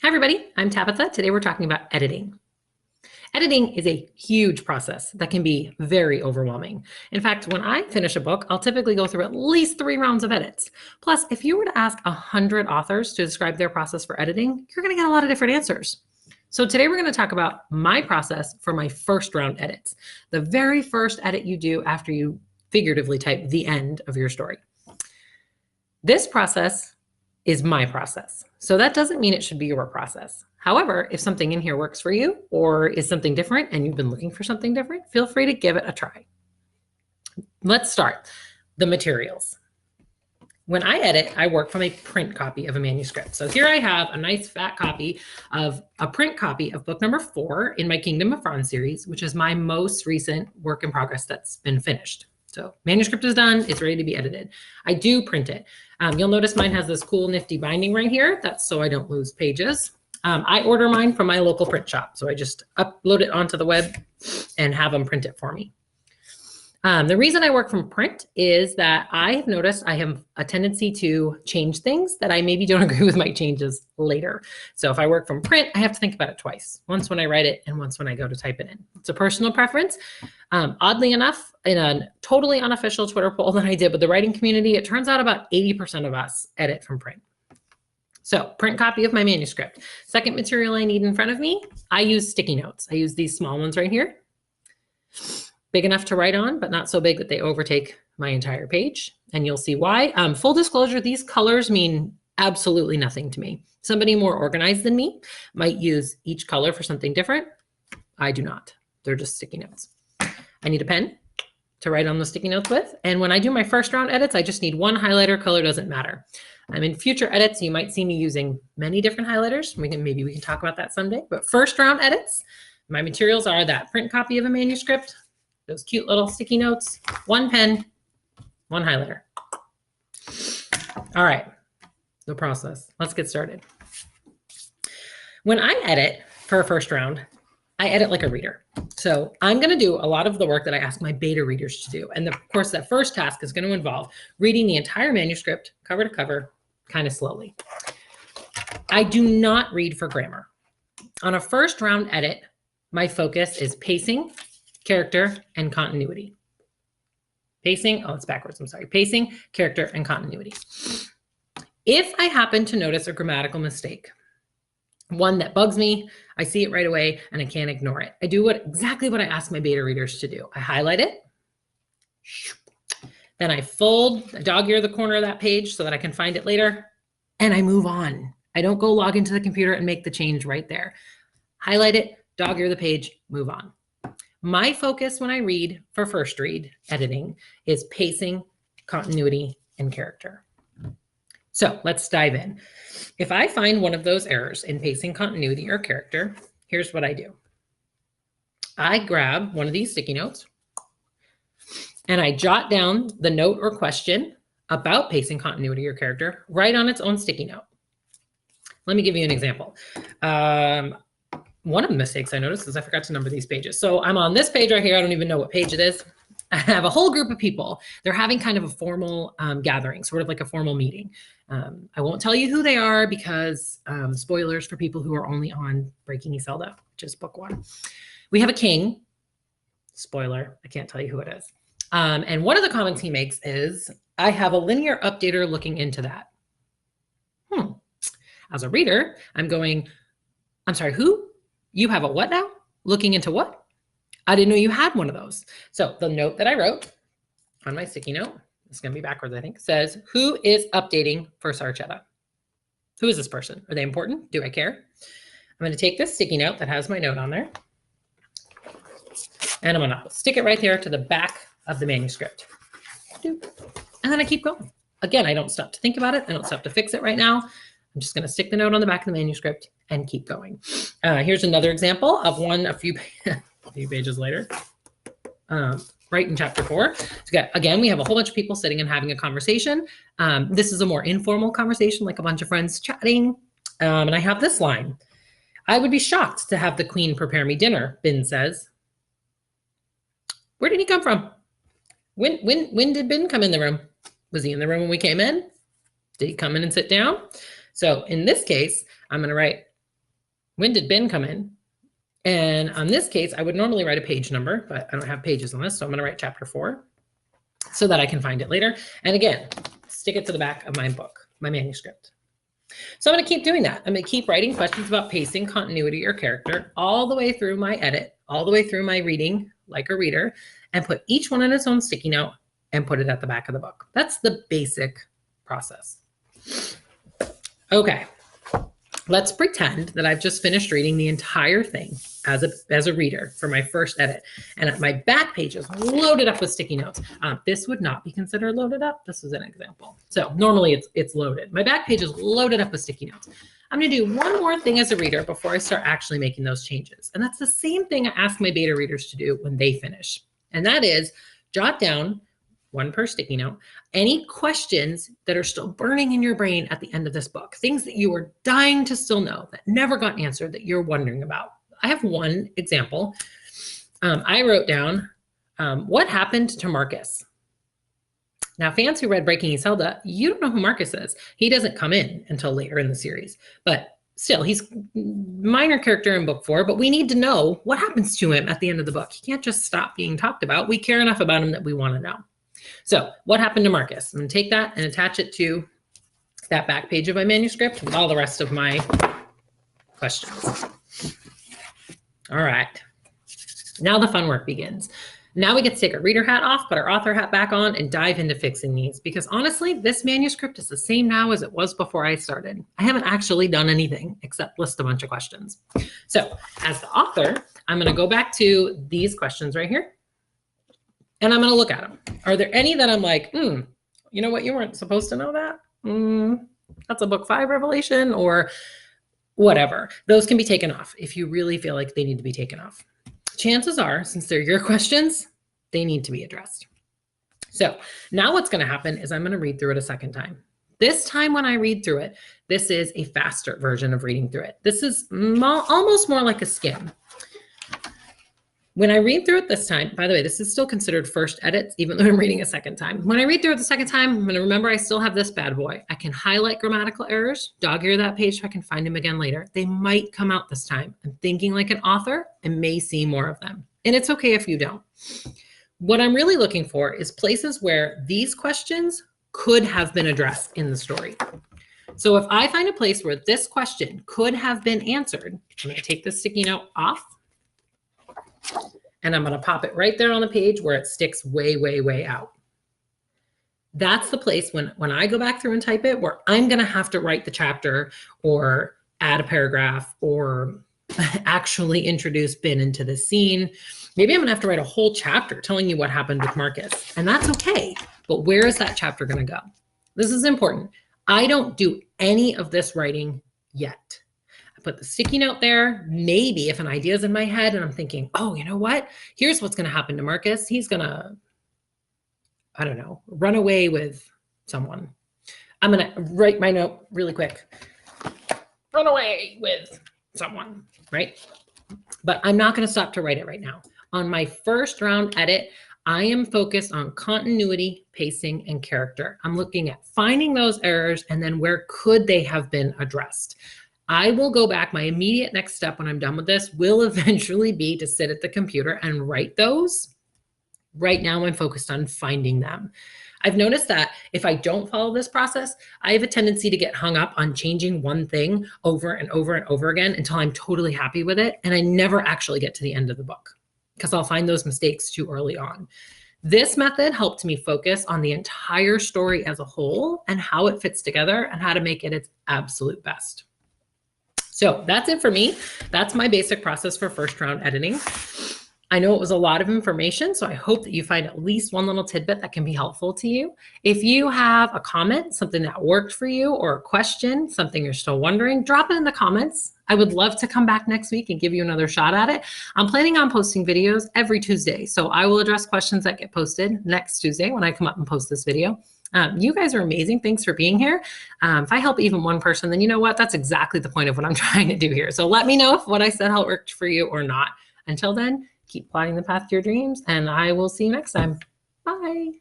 Hi everybody, I'm Tabitha. Today we're talking about editing. Editing is a huge process that can be very overwhelming. In fact, when I finish a book, I'll typically go through at least 3 rounds of edits. Plus, if you were to ask 100 authors to describe their process for editing, you're going to get a lot of different answers. So today we're going to talk about my process for my first round edits, the very first edit you do after you figuratively type the end of your story. This process is my process. So that doesn't mean it should be your process. However, if something in here works for you or is something different and you've been looking for something different, feel free to give it a try. Let's start. The materials. When I edit, I work from a print copy of a manuscript. So here I have a nice fat copy of a print copy of book number 4 in my Kingdom of Franz series, which is my most recent work in progress that's been finished. So manuscript is done, it's ready to be edited. I do print it. You'll notice mine has this cool nifty binding right here. That's so I don't lose pages. I order mine from my local print shop. So I just upload it onto the web and have them print it for me. The reason I work from print is that I have noticed I have a tendency to change things that I maybe don't agree with my changes later. So if I work from print, I have to think about it twice, once when I write it and once when I go to type it in. It's a personal preference. Oddly enough, in a totally unofficial Twitter poll that I did with the writing community, it turns out about 80% of us edit from print. So print copy of my manuscript. Second material I need in front of me, I use sticky notes. I use these small ones right here. Big enough to write on, but not so big that they overtake my entire page. And you'll see why. Full disclosure, these colors mean absolutely nothing to me. Somebody more organized than me might use each color for something different. I do not. They're just sticky notes. I need a pen to write on the sticky notes with. And when I do my first round edits, I just need one highlighter. Color doesn't matter. In future edits, you might see me using many different highlighters. Maybe we can talk about that someday. But first round edits, my materials are that print copy of a manuscript, those cute little sticky notes, one pen, one highlighter. All right, the process. Let's get started. When I edit for a first round, I edit like a reader. So I'm going to do a lot of the work that I ask my beta readers to do. And of course, that first task is going to involve reading the entire manuscript cover to cover, kind of slowly. I do not read for grammar. On a first round edit, my focus is pacing, character, and continuity. Pacing, oh, it's backwards, I'm sorry. Pacing, character, and continuity. If I happen to notice a grammatical mistake, one that bugs me, I see it right away and I can't ignore it. I do exactly what I ask my beta readers to do. I highlight it, then I dog ear the corner of that page so that I can find it later, and I move on. I don't go log into the computer and make the change right there. Highlight it, dog ear the page, move on. My focus when I read for first read editing is pacing, continuity, and character. So let's dive in. If I find one of those errors in pacing, continuity, or character, here's what I do. I grab one of these sticky notes and I jot down the note or question about pacing, continuity, or character right on its own sticky note. Let me give you an example. One of the mistakes I noticed is I forgot to number these pages. So I'm on this page right here. I don't even know what page it is. I have a whole group of people. They're having kind of a formal gathering, sort of like a formal meeting. I won't tell you who they are because spoilers for people who are only on Breaking Iselda, which is book 1. We have a king. Spoiler, I can't tell you who it is. And one of the comments he makes is, I have a linear updater looking into that. As a reader, I'm going, I'm sorry, who? You have a what now? Looking into what? I didn't know you had one of those. So the note that I wrote on my sticky note, it's going to be backwards, I think, says, who is updating for Sarchetta? Who is this person? Are they important? Do I care? I'm going to take this sticky note that has my note on there, and I'm going to stick it right there to the back of the manuscript. And then I keep going. Again, I don't stop to think about it. I don't stop to fix it right now. I'm just going to stick the note on the back of the manuscript and keep going. Here's another example of one a few pages later, right in chapter 4. So again, we have a whole bunch of people sitting and having a conversation. This is a more informal conversation, like a bunch of friends chatting. And I have this line. I would be shocked to have the queen prepare me dinner, Bin says. Where did he come from? When did Bin come in the room? Was he in the room when we came in? Did he come in and sit down? So in this case, I'm going to write, When did Ben come in? And on this case, I would normally write a page number, but I don't have pages on this, so I'm going to write chapter 4 so that I can find it later. And again, stick it to the back of my book, my manuscript. So I'm going to keep doing that. I'm going to keep writing questions about pacing, continuity, or character all the way through my edit, all the way through my reading like a reader, and put each one in its own sticky note and put it at the back of the book. That's the basic process. Okay. Let's pretend that I've just finished reading the entire thing as a reader for my first edit. And my back page is loaded up with sticky notes. This would not be considered loaded up. This is an example. So normally it's loaded. My back page is loaded up with sticky notes. I'm going to do one more thing as a reader before I start actually making those changes. And that's the same thing I ask my beta readers to do when they finish. And that is jot down, one per sticky note, any questions that are still burning in your brain at the end of this book, things that you are dying to still know that never got answered that you're wondering about. I have one example. I wrote down, what happened to Marcus? Now, fans who read Breaking Iselda, you don't know who Marcus is. He doesn't come in until later in the series, but still, he's a minor character in book 4, but we need to know what happens to him at the end of the book. He can't just stop being talked about. We care enough about him that we want to know. So what happened to Marcus? I'm going to take that and attach it to that back page of my manuscript with all the rest of my questions. All right. Now the fun work begins. Now we get to take our reader hat off, put our author hat back on, and dive into fixing these. Because honestly, this manuscript is the same now as it was before I started. I haven't actually done anything except list a bunch of questions. So as the author, I'm going to go back to these questions right here. And I'm going to look at them. Are there any that I'm like, you know what, you weren't supposed to know that? That's a book 5 revelation or whatever. Those can be taken off if you really feel like they need to be taken off. Chances are, since they're your questions, they need to be addressed. So now what's going to happen is I'm going to read through it a second time. This time when I read through it, this is a faster version of reading through it. This is almost more like a skim. When I read through it this time, by the way, this is still considered first edits, even though I'm reading a second time. When I read through it the second time, I'm going to remember I still have this bad boy. I can highlight grammatical errors, dog-ear that page so I can find them again later. They might come out this time. I'm thinking like an author and may see more of them. And it's okay if you don't. What I'm really looking for is places where these questions could have been addressed in the story. So if I find a place where this question could have been answered, I'm going to take the sticky note off. And I'm going to pop it right there on the page where it sticks way, way, way out. That's the place when I go back through and type it where I'm going to have to write the chapter or add a paragraph or actually introduce Ben into the scene. Maybe I'm going to have to write a whole chapter telling you what happened with Marcus. And that's okay. But where is that chapter going to go? This is important. I don't do any of this writing yet. Put the sticky note there. Maybe if an idea is in my head and I'm thinking, oh, you know what? Here's what's going to happen to Marcus. He's going to, I don't know, run away with someone. I'm going to write my note really quick. Run away with someone, right? But I'm not going to stop to write it right now. On my first round edit, I am focused on continuity, pacing, and character. I'm looking at finding those errors and then where could they have been addressed. I will go back. My immediate next step when I'm done with this will eventually be to sit at the computer and write those. Right now, I'm focused on finding them. I've noticed that if I don't follow this process, I have a tendency to get hung up on changing one thing over and over and over again until I'm totally happy with it. And I never actually get to the end of the book because I'll find those mistakes too early on. This method helped me focus on the entire story as a whole and how it fits together and how to make it its absolute best. So that's it for me. That's my basic process for first round editing. I know it was a lot of information, so I hope that you find at least one little tidbit that can be helpful to you. If you have a comment, something that worked for you, or a question, something you're still wondering, drop it in the comments. I would love to come back next week and give you another shot at it. I'm planning on posting videos every Tuesday, so I will address questions that get posted next Tuesday when I come up and post this video. You guys are amazing. Thanks for being here. If I help even one person, then you know what? That's exactly the point of what I'm trying to do here. So let me know if what I said helped worked for you or not. Until then, keep plotting the path to your dreams, and I will see you next time. Bye.